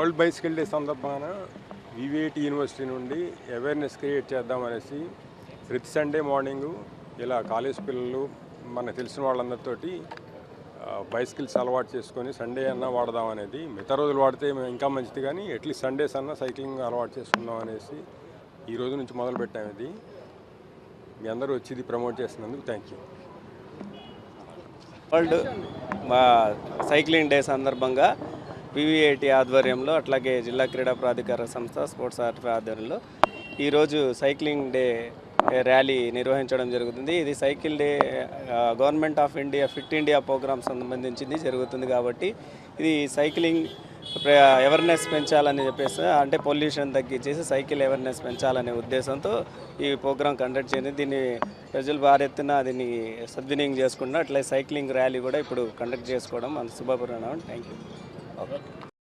World bicycle day సందర్భాన VVIT university నుండి awareness create చేద్దామనేసి ప్రతి సండే మార్నింగు ఇలా కాలేజ్ పిల్లలు మనకు తెలిసిన వాళ్ళందరితోటి బైసికల్స్ అలవాటు చేసుకొని సండే అన్నా వాడదాం అనేది. మిగతా రోజులు వాడితే ఇంకా మంచిది, కానీ అట్లీస్ట్ సండేస్ అన్నా సైక్లింగ్ అలవాటు చేసుకుందాం అనేసి ఈ రోజు నుంచి మొదలుపెట్టాము. ఇది మీ అందరూ వచ్చి ఇది ప్రమోట్ చేసినందుకు thank you. World cycling day సందర్భంగా వివిఐటి ఆధ్వర్యంలో, అట్లాగే జిల్లా క్రీడా ప్రాధికార సంస్థ స్పోర్ట్స్ ఆర్ఫీ ఆధ్వర్యంలో ఈరోజు సైక్లింగ్ డే ర్యాలీ నిర్వహించడం జరుగుతుంది. ఇది cycle day government of India fit India programme సంబంధించింది జరుగుతుంది. కాబట్టి ఇది సైక్లింగ్ అవేర్నెస్ పెంచాలని చెప్పేసి, అంటే పొల్యూషన్ తగ్గించేసి సైకిల్ అవేర్నెస్ పెంచాలనే ఉద్దేశంతో ఈ ప్రోగ్రాం కండక్ట్ చేయండి. దీన్ని ప్రజలు భారీ ఎత్తున దీన్ని సద్వినియోగం చేసుకుంటున్నారు. అట్లే సైక్లింగ్ ర్యాలీ కూడా ఇప్పుడు కండక్ట్ చేసుకోవడం మన శుభపరిణామం. Thank you.